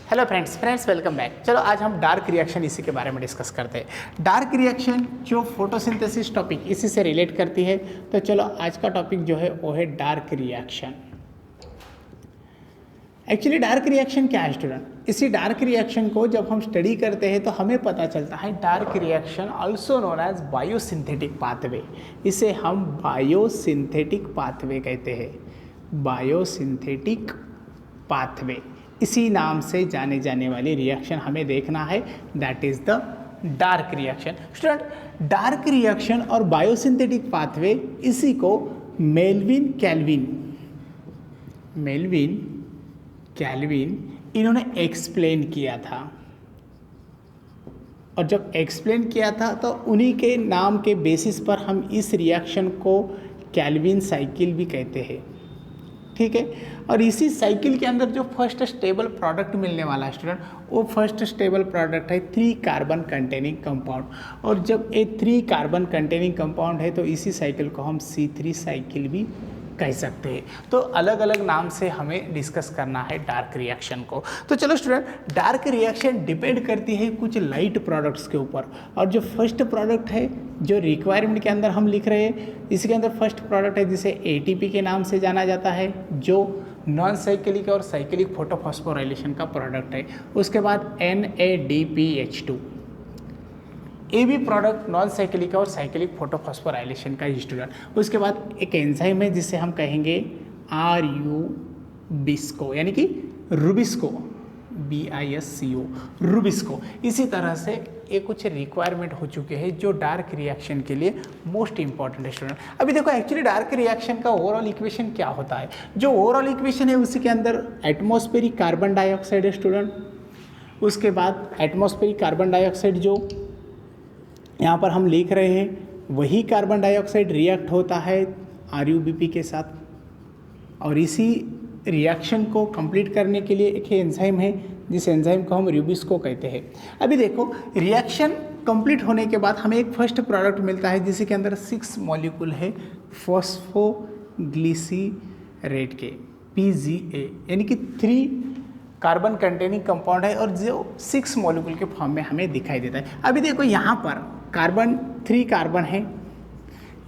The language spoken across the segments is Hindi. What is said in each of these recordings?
Hello friends welcome back. चलो आज हम डार्क रिएक्शन इसी के बारे में डिस्कस करते हैं। डार्क रिएक्शन जो फोटोसिंथेसिस टॉपिक इसी से रिलेट करती है। तो चलो आज का टॉपिक जो है वो है dark reaction. Actually dark reaction क्या है स्टूडेंट? इसी डार्क रिएक्शन को जब हम स्टडी करते हैं तो हमें पता चलता है dark reaction also known as biosynthetic pathway. इसे हम बायोसिंथेटिक पाथवे कहते हैं। बायोसिंथेटिक पाथवे इसी नाम से जाने जाने वाली रिएक्शन हमें देखना है, that is the dark reaction. Student dark reaction और बायोसिंथेटिक पाथवे इसी को मेल्विन कैल्विन इन्होंने एक्सप्लेन किया था। और जब एक्सप्लेन किया था तो उन्हीं के नाम के बेसिस पर हम इस रिएक्शन को कैल्विन साइकिल भी कहते हैं, ठीक है। और इसी साइकिल के अंदर जो फर्स्ट स्टेबल प्रोडक्ट मिलने वाला है स्टूडेंट, वो फर्स्ट स्टेबल प्रोडक्ट है 3 कार्बन कंटेनिंग कंपाउंड। और जब ये 3 कार्बन कंटेनिंग कंपाउंड है तो इसी साइकिल को हम C3 साइकिल भी कह सकते हैं। तो अलग अलग नाम से हमें डिस्कस करना है डार्क रिएक्शन को। तो चलो स्टूडेंट, डार्क रिएक्शन डिपेंड करती है कुछ लाइट प्रोडक्ट्स के ऊपर। और जो फर्स्ट प्रोडक्ट है जो रिक्वायरमेंट के अंदर हम लिख रहे हैं, इसके अंदर फर्स्ट प्रोडक्ट है जिसे ATP के नाम से जाना जाता है, जो नॉन साइक्लिक और साइक्लिक फोटोफॉस्फोराइलेशन का प्रोडक्ट है। उसके बाद NADPH2 ये भी प्रोडक्ट नॉन साइक्लिक और साइक्लिक फोटोफॉस्फोराइलेशन का स्टूडेंट। उसके बाद एक एंजाइम है जिसे हम कहेंगे RUBISCO यानी कि रुबिस्को, BISCO रुबिस्को। इसी तरह से ये कुछ रिक्वायरमेंट हो चुके हैं जो डार्क रिएक्शन के लिए मोस्ट इंपॉर्टेंट है स्टूडेंट। अभी देखो एक्चुअली डार्क रिएक्शन का ओवरऑल इक्वेशन क्या होता है। जो ओवरऑल इक्वेशन है उसी के अंदर एटमॉस्फेरिक कार्बन डाइऑक्साइड है स्टूडेंट। उसके बाद एटमॉस्फेरिक कार्बन डाइऑक्साइड जो यहाँ पर हम लिख रहे हैं, वही कार्बन डाइऑक्साइड रिएक्ट होता है RUBP के साथ। और इसी रिएक्शन को कंप्लीट करने के लिए एक एंजाइम है जिस एंजाइम को हम रुबिस्को कहते हैं। अभी देखो रिएक्शन कंप्लीट होने के बाद हमें एक फर्स्ट प्रोडक्ट मिलता है जिसके अंदर 6 मॉलिक्यूल है फॉस्फोग्लिसरेट के, PGA यानी कि 3 कार्बन कंटेनिंग कंपाउंड है और जो 6 मॉलिक्यूल के फॉर्म में हमें दिखाई देता है। अभी देखो यहाँ पर 3 कार्बन है,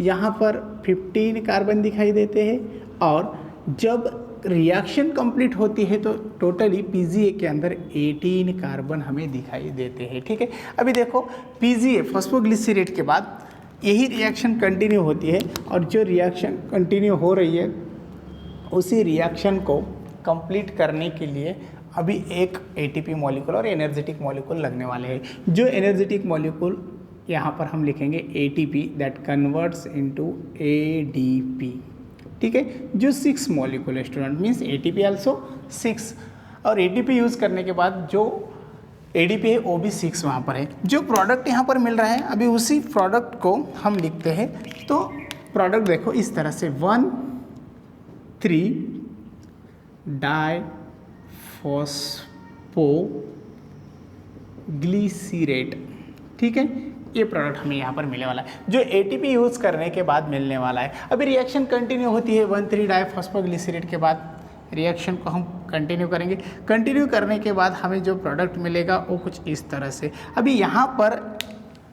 यहाँ पर 15 कार्बन दिखाई देते हैं। और जब रिएक्शन कंप्लीट होती है तो टोटली PGA के अंदर 18 कार्बन हमें दिखाई देते हैं, ठीक है। अभी देखो PGA फॉस्फोग्लिसरेट के बाद यही रिएक्शन कंटिन्यू होती है और जो रिएक्शन कंटिन्यू हो रही है उसी रिएक्शन को कंप्लीट करने के लिए अभी एक ATP मॉलिक्यूल और एनर्जेटिक मॉलिक्यूल लगने वाले हैं। जो एनर्जेटिक मॉलिक्यूल यहाँ पर हम लिखेंगे ATP that converts into ADP, ठीक है। जो 6 मॉलिक्यूल है स्टूडेंट, मीन्स ATP आल्सो 6। और ATP यूज़ करने के बाद जो ADP है वो भी 6 वहाँ पर है। जो प्रोडक्ट यहाँ पर मिल रहा है अभी उसी प्रोडक्ट को हम लिखते हैं। तो प्रोडक्ट देखो इस तरह से 1,3-डाइफॉस्फोग्लिसरेट, ठीक है। ये प्रोडक्ट हमें यहाँ पर मिलने वाला है जो ATP यूज़ करने के बाद मिलने वाला है। अभी रिएक्शन कंटिन्यू होती है 1,3-डाइफॉस्फोग्लिसरेट के बाद रिएक्शन को हम कंटिन्यू करेंगे। कंटिन्यू करने के बाद हमें जो प्रोडक्ट मिलेगा वो कुछ इस तरह से। अभी यहाँ पर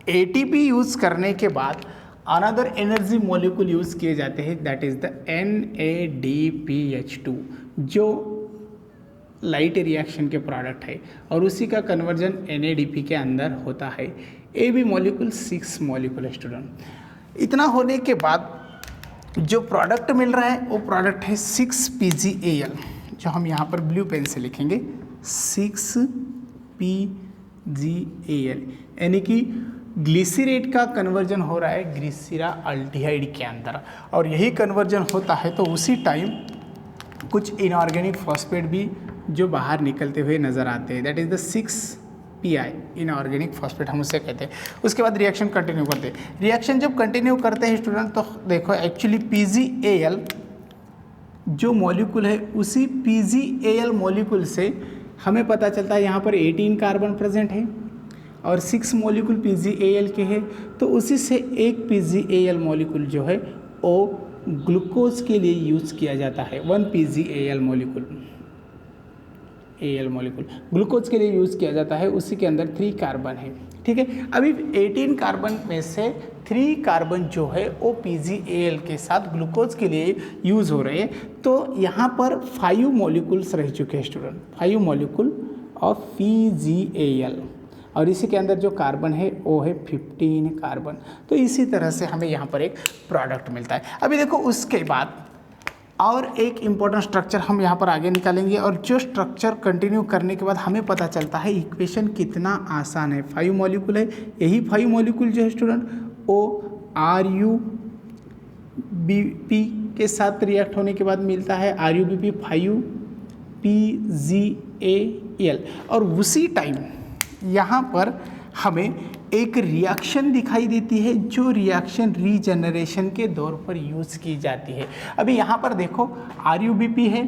ATP यूज़ करने के बाद अनदर एनर्जी मॉलिक्यूल यूज़ किए जाते हैं, दैट इज़ द NADPH2 जो लाइट रिएक्शन के प्रोडक्ट है और उसी का कन्वर्जन NADP के अंदर होता है। ये भी मॉलिक्यूल 6 मॉलिक्यूल है स्टूडेंट। इतना होने के बाद जो प्रोडक्ट मिल रहा है वो प्रोडक्ट है 6PgAl, जो हम यहाँ पर ब्लू पेन से लिखेंगे 6PgAl, यानी कि ग्लिसरेट का कन्वर्जन हो रहा है ग्लिसरा अल्डिहाइड के अंदर। और यही कन्वर्जन होता है तो उसी टाइम कुछ इनऑर्गेनिक फॉस्फेट भी जो बाहर निकलते हुए नज़र आते हैं, that is the 6PI inorganic phosphate हम उसे कहते हैं। उसके बाद रिएक्शन कंटिन्यू करते हैं। रिएक्शन जब कंटिन्यू करते हैं स्टूडेंट तो देखो एक्चुअली PgAl जो मॉलिक्यूल है उसी PgAl मॉलिक्यूल से हमें पता चलता है यहाँ पर 18 कार्बन प्रेजेंट है और 6 मॉलिक्यूल PgAl के हैं। तो उसी से एक PgAl मॉलिक्यूल जो है वो ग्लूकोज के लिए यूज़ किया जाता है, 1 PgAl molecule. Al molecule glucose के लिए यूज़ किया जाता है, उसी के अंदर 3 कार्बन है। ठीक है, अभी 18 कार्बन में से 3 कार्बन जो है वो PgAl के साथ ग्लूकोज के लिए यूज़ हो रहे हैं, तो यहाँ पर 5 मॉलिक्यूल्स रह चुके हैं स्टूडेंट, 5 मॉलिक्यूल ऑफ PgAl, और इसी के अंदर जो कार्बन है वो है 15 कार्बन। तो इसी तरह से हमें यहाँ पर एक प्रोडक्ट मिलता है। अभी देखो उसके बाद और एक इम्पॉर्टेंट स्ट्रक्चर हम यहाँ पर आगे निकालेंगे, और जो स्ट्रक्चर कंटिन्यू करने के बाद हमें पता चलता है इक्वेशन कितना आसान है। 5 मॉलिक्यूल है, यही 5 मॉलिक्यूल जो है स्टूडेंट वो RuBP के साथ रिएक्ट होने के बाद मिलता है RuBP 5PgAl, और उसी टाइम यहाँ पर हमें एक रिएक्शन दिखाई देती है जो रिएक्शन रीजनरेशन के दौर पर यूज़ की जाती है। अभी यहाँ पर देखो RuBP है,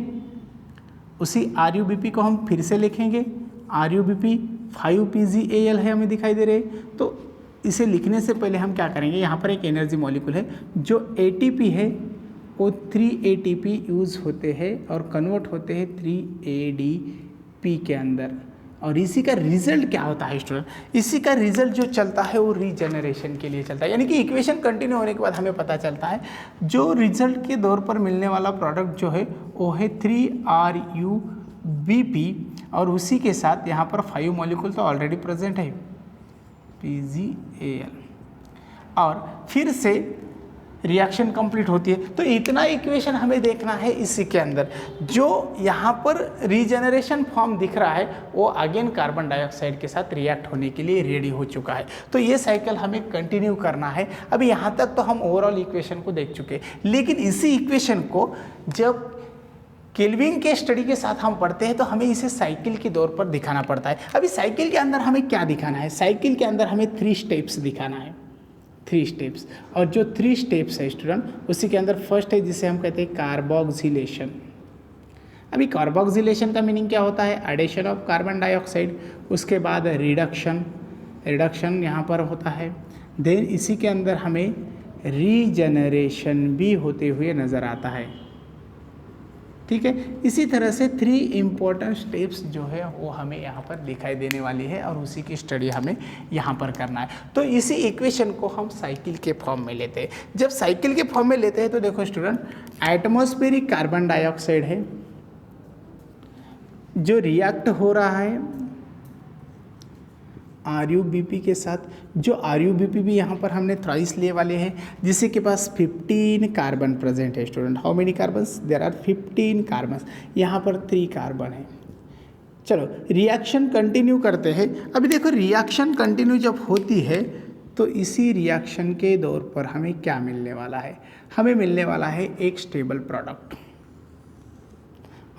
उसी RuBP को हम फिर से लिखेंगे, RuBP 5PgAl है हमें दिखाई दे रहे। तो इसे लिखने से पहले हम क्या करेंगे, यहाँ पर एक एनर्जी मॉलिक्यूल है जो ATP है, वो 3 ATP यूज़ होते हैं और कन्वर्ट होते हैं 3 ADP के अंदर, और इसी का रिजल्ट क्या होता है स्टूडेंट, इसी का रिजल्ट जो चलता है वो रीजनरेशन के लिए चलता है। यानी कि इक्वेशन कंटिन्यू होने के बाद हमें पता चलता है जो रिजल्ट के दौर पर मिलने वाला प्रोडक्ट जो है वो है 3RuBP, और उसी के साथ यहाँ पर 5 मॉलिक्यूल तो ऑलरेडी प्रेजेंट है PgAl, और फिर से रिएक्शन कंप्लीट होती है। तो इतना इक्वेशन हमें देखना है इसी के अंदर। जो यहाँ पर रीजनरेशन फॉर्म दिख रहा है वो अगेन कार्बन डाइऑक्साइड के साथ रिएक्ट होने के लिए रेडी हो चुका है। तो ये साइकिल हमें कंटिन्यू करना है। अभी यहाँ तक तो हम ओवरऑल इक्वेशन को देख चुके हैं, लेकिन इसी इक्वेशन को जब केल्विन के स्टडी के साथ हम पढ़ते हैं तो हमें इसे साइकिल के दौर पर दिखाना पड़ता है। अभी साइकिल के अंदर हमें क्या दिखाना है, साइकिल के अंदर हमें 3 स्टेप्स दिखाना है, 3 स्टेप्स। और जो 3 स्टेप्स है स्टूडेंट, उसी के अंदर फर्स्ट है जिसे हम कहते हैं कार्बोक्सिलेशन। अभी कार्बोक्सिलेशन का मीनिंग क्या होता है, एडिशन ऑफ कार्बन डाइऑक्साइड, उसके बाद रिडक्शन यहाँ पर होता है, देन इसी के अंदर हमें रीजनरेशन भी होते हुए नज़र आता है। ठीक है, इसी तरह से 3 इम्पोर्टेंट स्टेप्स जो है वो हमें यहाँ पर दिखाई देने वाली है, और उसी की स्टडी हमें यहाँ पर करना है। तो इसी इक्वेशन को हम साइकिल के फॉर्म में लेते हैं। जब साइकिल के फॉर्म में लेते हैं तो देखो स्टूडेंट, एटमॉस्फेरिक कार्बन डाइऑक्साइड है जो रिएक्ट हो रहा है RuBP के साथ, जो RuBP भी यहाँ पर हमने थ्राइस लिए वाले हैं, जिसके के पास 15 कार्बन प्रेजेंट है student. How many carbons, there are 15 carbons, यहाँ पर 3 कार्बन है। चलो रिएक्शन कंटिन्यू करते हैं। अभी देखो रिएक्शन कंटिन्यू जब होती है तो इसी रिएक्शन के दौर पर हमें क्या मिलने वाला है, हमें मिलने वाला है एक स्टेबल प्रोडक्ट,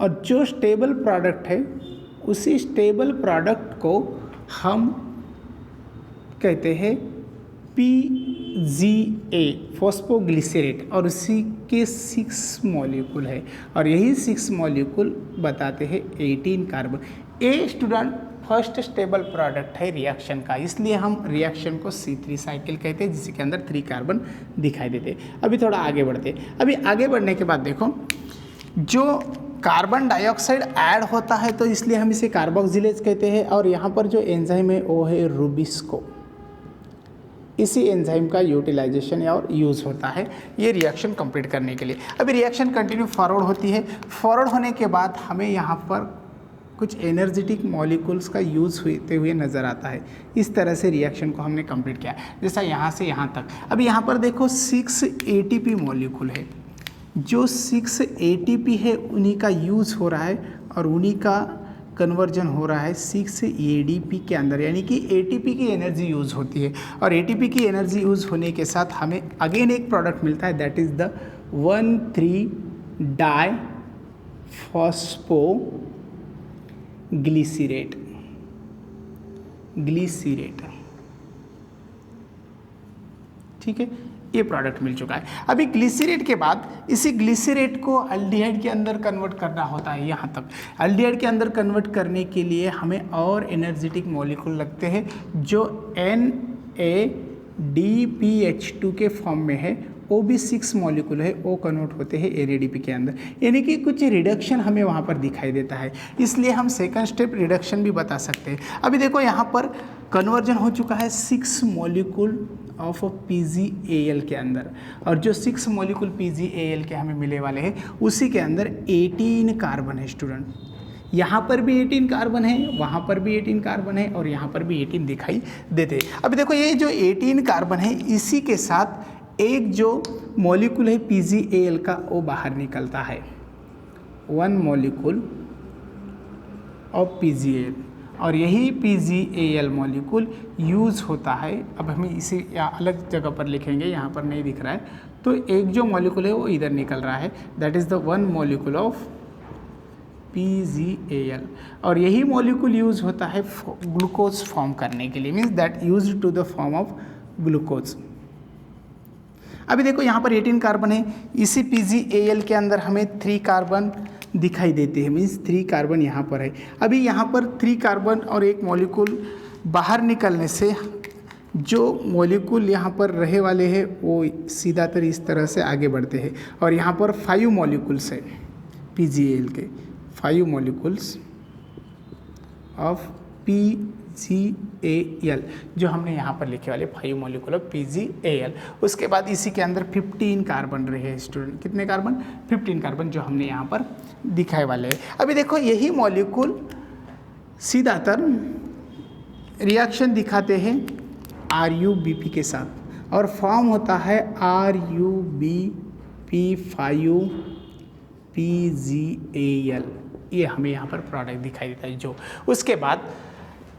और जो स्टेबल प्रोडक्ट है उसी स्टेबल प्रोडक्ट को हम कहते हैं PgA फॉस्फोग्लिसरेट, और उसी के 6 मॉलिक्यूल है, और यही 6 मॉलिक्यूल बताते हैं 18 carbon. A student first stable product है रिएक्शन का, इसलिए हम रिएक्शन को C3 साइकिल कहते हैं, जिसके अंदर 3 कार्बन दिखाई देते हैं। अभी थोड़ा आगे बढ़ते हैं। अभी आगे बढ़ने के बाद देखो, जो कार्बन डाइऑक्साइड ऐड होता है तो इसलिए हम इसे कार्बोक्सिलेज कहते हैं, और यहाँ पर जो एंजाइम है वो है रुबिस्को। इसी एंजाइम का यूटिलाइजेशन और यूज़ होता है ये रिएक्शन कंप्लीट करने के लिए। अभी रिएक्शन कंटिन्यू फॉरवर्ड होती है। फॉरवर्ड होने के बाद हमें यहाँ पर कुछ एनर्जेटिक मॉलिक्यूल्स का यूज़ होते हुए नज़र आता है। इस तरह से रिएक्शन को हमने कंप्लीट किया, जैसा यहाँ से यहाँ तक। अभी यहाँ पर देखो 6 ATP मॉलिक्यूल है, जो 6 ATP है उन्हीं का यूज़ हो रहा है, और उन्हीं का कन्वर्जन हो रहा है 6 ADP के अंदर, यानी कि ATP की एनर्जी यूज़ होती है, और ATP की एनर्जी यूज़ होने के साथ हमें अगेन एक प्रोडक्ट मिलता है, दैट इज़ द 1,3-डाइफॉस्फोग्लिसरेट। ठीक है, ये प्रोडक्ट मिल चुका है। अभी ग्लिसरेट के बाद इसी ग्लिसरेट को एल्डिहाइड के अंदर कन्वर्ट करना होता है। यहाँ तक एल्डिहाइड के अंदर कन्वर्ट करने के लिए हमें और एनर्जेटिक मॉलिक्यूल लगते हैं, जो NADPH2 के फॉर्म में है, वो भी 6 मॉलिक्यूल है, वो कन्वर्ट होते हैं एनएडीपी के अंदर, यानी कि कुछ रिडक्शन हमें वहाँ पर दिखाई देता है, इसलिए हम सेकंड स्टेप रिडक्शन भी बता सकते हैं। अभी देखो यहाँ पर कन्वर्जन हो चुका है 6 मॉलिक्यूल ऑफ PgAl के अंदर, और जो 6 मॉलिक्यूल PgAl के हमें मिले वाले हैं उसी के अंदर 18 कार्बन है स्टूडेंट। यहाँ पर भी 18 कार्बन है, वहाँ पर भी 18 कार्बन है, और यहाँ पर भी 18 दिखाई देते हैं। अभी देखो ये जो 18 कार्बन है इसी के साथ एक जो मॉलिक्यूल है PgAl का वो बाहर निकलता है, 1 मॉलिक्यूल ऑफ PgAl, और यही PgAl मॉलिक्यूल यूज़ होता है। अब हमें इसे अलग जगह पर लिखेंगे, यहाँ पर नहीं दिख रहा है, तो एक जो मॉलिक्यूल है वो इधर निकल रहा है, that is the 1 molecule of PgAl, और यही मॉलिक्यूल यूज होता है ग्लूकोज फॉर्म करने के लिए, means that use to the form of glucose. अभी देखो यहाँ पर 18 कार्बन है, इसी PgAl के अंदर हमें 3 कार्बन दिखाई देते हैं, मीन्स 3 कार्बन यहाँ पर है। अभी यहाँ पर 3 कार्बन और एक मॉलिक्यूल बाहर निकलने से जो मॉलिक्यूल यहाँ पर रहे वाले हैं वो सीधातर इस तरह से आगे बढ़ते हैं, और यहाँ पर 5 मॉलिक्यूल्स है PgAl के, 5 molecules of PgAl, जो हमने यहाँ पर लिखे वाले 5 मॉलिक्यूल ऑफ PgAl। उसके बाद इसी के अंदर 15 कार्बन रहे हैं स्टूडेंट, कितने कार्बन? 15 कार्बन जो हमने यहाँ पर दिखाए वाले हैं। अभी देखो यही मॉलिक्यूल सीधातर रिएक्शन दिखाते हैं RuBp के साथ, और फॉर्म होता है RuBp5PgAl, ये हमें यहाँ पर प्रोडक्ट दिखाई देता है। जो उसके बाद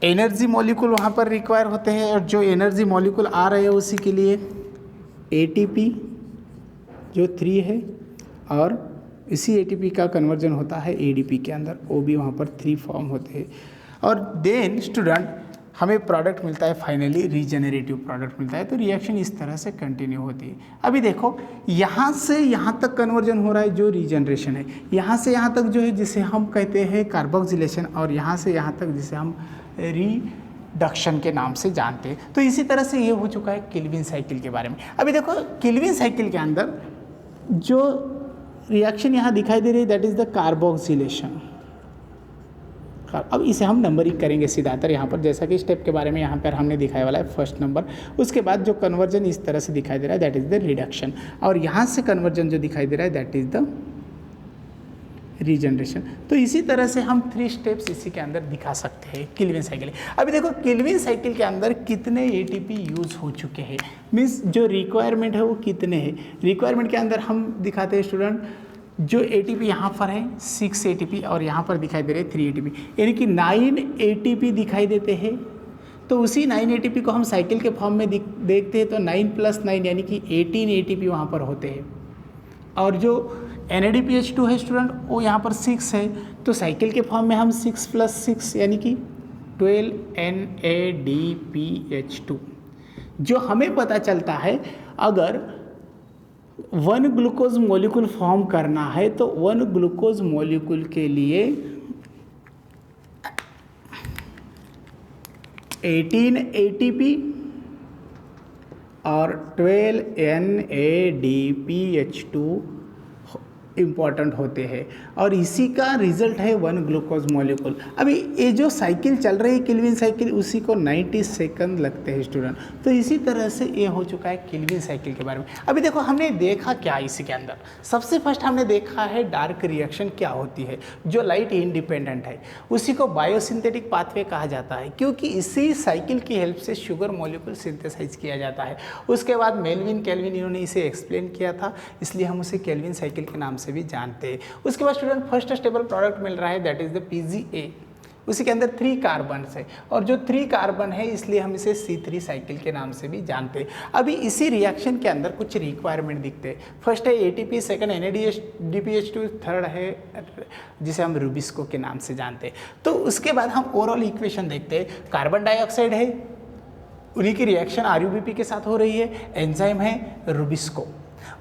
एनर्जी मॉलिक्यूल वहाँ पर रिक्वायर होते हैं, और जो एनर्जी मॉलिक्यूल आ रहे हैं उसी के लिए ATP जो 3 है, और इसी ATP का कन्वर्जन होता है ADP के अंदर, वो भी वहाँ पर 3 फॉर्म होते हैं, और देन स्टूडेंट हमें प्रोडक्ट मिलता है, फाइनली रीजेनरेटिव प्रोडक्ट मिलता है। तो रिएक्शन इस तरह से कंटिन्यू होती है। अभी देखो यहाँ से यहाँ तक कन्वर्जन हो रहा है जो रीजनरेशन है, यहाँ से यहाँ तक जो है जिसे हम कहते हैं कार्बोक्सिलेशन, और यहाँ से यहाँ तक जिसे हम रिडक्शन के नाम से जानते हैं। तो इसी तरह से ये हो चुका है केल्विन साइकिल के बारे में। अभी देखो केल्विन साइकिल के अंदर जो रिएक्शन यहाँ दिखाई दे रही है दैट इज़ द कार्बोक्सिलेशन। अब इसे हम नंबरिंग करेंगे सीधातर यहाँ पर, जैसा कि स्टेप के बारे में यहाँ पर हमने दिखाया वाला है फर्स्ट नंबर। उसके बाद जो कन्वर्जन इस तरह से दिखाई दे रहा है दैट इज़ द रिडक्शन, और यहाँ से कन्वर्जन जो दिखाई दे रहा है दैट इज़ द रीजनरेशन। तो इसी तरह से हम 3 स्टेप्स इसी के अंदर दिखा सकते हैं केल्विन साइकिल। अभी देखो केल्विन साइकिल के अंदर कितने ATP यूज़ हो चुके हैं, मीन्स जो रिक्वायरमेंट है वो कितने हैं। रिक्वायरमेंट के अंदर हम दिखाते हैं स्टूडेंट, जो ATP यहाँ पर है 6 ATP, और यहाँ पर दिखाई दे रहे 3 ATP, यानी कि 9 ATP दिखाई देते हैं। तो उसी 9 ATP को हम साइकिल के फॉर्म में देखते हैं, तो 9 + 9 यानी कि 18 ATP वहाँ पर होते हैं, और जो NADPH2 है स्टूडेंट वो यहाँ पर 6 है, तो साइकिल के फॉर्म में हम 6 + 6 यानी कि 12 NADPH2। जो हमें पता चलता है अगर 1 ग्लूकोज मॉलिक्यूल फॉर्म करना है तो 1 ग्लूकोज मॉलिक्यूल के लिए 18 ATP और 12 NADPH2 इम्पॉर्टेंट होते हैं, और इसी का रिजल्ट है 1 ग्लूकोज मॉलिक्यूल। अभी ये जो साइकिल चल रही है केल्विन साइकिल, उसी को 90 सेकंड लगते हैं स्टूडेंट। तो इसी तरह से ये हो चुका है केल्विन साइकिल के बारे में। अभी देखो हमने देखा क्या इसी के अंदर, सबसे फर्स्ट हमने देखा है डार्क रिएक्शन क्या होती है, जो लाइट इंडिपेंडेंट है, उसी को बायोसिंथेटिक पाथवे कहा जाता है, क्योंकि इसी साइकिल की हेल्प से शुगर मॉलिक्यूल सिंथेसाइज किया जाता है। उसके बाद मेल्विन केल्विन इन्होंने इसे एक्सप्लेन किया था, इसलिए हम उसे केल्विन साइकिल के नाम से भी जानते हैं। उसके बाद स्टूडेंट फर्स्ट स्टेबल प्रोडक्ट मिल रहा है दैट इज द PgA, उसी के अंदर 3 कार्बन है, और जो 3 कार्बन है इसलिए हम इसे C3 साइकिल के नाम से भी जानते हैं। अभी इसी रिएक्शन के अंदर कुछ रिक्वायरमेंट दिखते हैं, फर्स्ट है ATP, सेकंड NADPH2, थर्ड है जिसे हम रूबिस्को के नाम से जानते हैं। तो उसके बाद हम ओवरऑल इक्वेशन देखते हैं, कार्बन डाइऑक्साइड है, उन्हीं की रिएक्शन RuBp के साथ हो रही है, एंजाइम है रूबिस्को।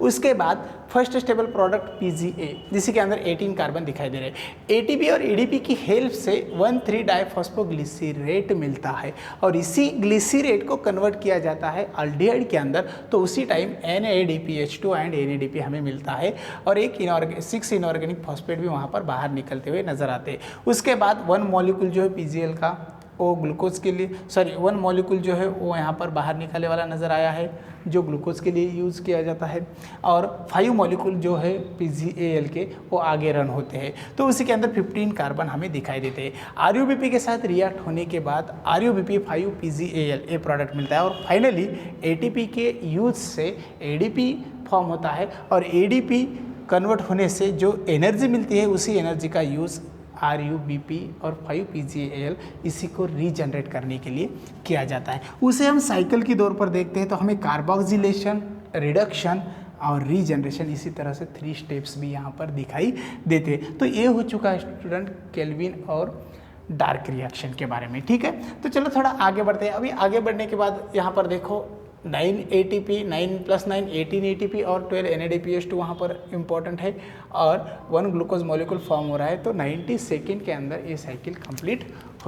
उसके बाद फर्स्ट स्टेबल प्रोडक्ट PGA, जिसी के अंदर 18 कार्बन दिखाई दे रहे हैं। ATP और ADP की हेल्प से 1,3 डाइफॉस्फोग्लिसरेट मिलता है और इसी ग्लिसरेट को कन्वर्ट किया जाता है अल्डिहाइड के अंदर, तो उसी टाइम NADPH2 एंड NADP हमें मिलता है और एक 6 इनऑर्गेनिक फॉस्फेट भी वहाँ पर बाहर निकलते हुए नजर आते हैं। उसके बाद 1 मॉलिक्यूल जो है PGL का वो ग्लूकोज के लिए 1 मॉलिक्यूल जो है वो यहाँ पर बाहर निकलने वाला नज़र आया है जो ग्लूकोज के लिए यूज़ किया जाता है, और 5 मॉलिक्यूल जो है PGAL के वो आगे रन होते हैं, तो उसी के अंदर 15 कार्बन हमें दिखाई देते हैं। RUBP के साथ रिएक्ट होने के बाद RUBP 5 PGAL ये प्रोडक्ट मिलता है और फाइनली ATP के यूज से ADP फॉर्म होता है और ADP कन्वर्ट होने से जो एनर्जी मिलती है उसी एनर्जी का यूज़ RUBP और 5 PGAL इसी को रीजनरेट करने के लिए किया जाता है। उसे हम साइकिल के तौर पर देखते हैं तो हमें कार्बोक्सिलेशन, रिडक्शन और रीजनरेशन इसी तरह से 3 स्टेप्स भी यहाँ पर दिखाई देते हैं। तो ये हो चुका है स्टूडेंट केल्विन और डार्क रिएक्शन के बारे में। ठीक है, तो चलो थोड़ा आगे बढ़ते हैं। अभी आगे बढ़ने के बाद यहाँ पर देखो 9 ATP, 9 + 9 18 ATP और 12 NADPH2 वहाँ पर इम्पॉर्टेंट है और 1 ग्लूकोज मॉलिक्यूल फॉर्म हो रहा है, तो 90 सेकेंड के अंदर ये साइकिल कंप्लीट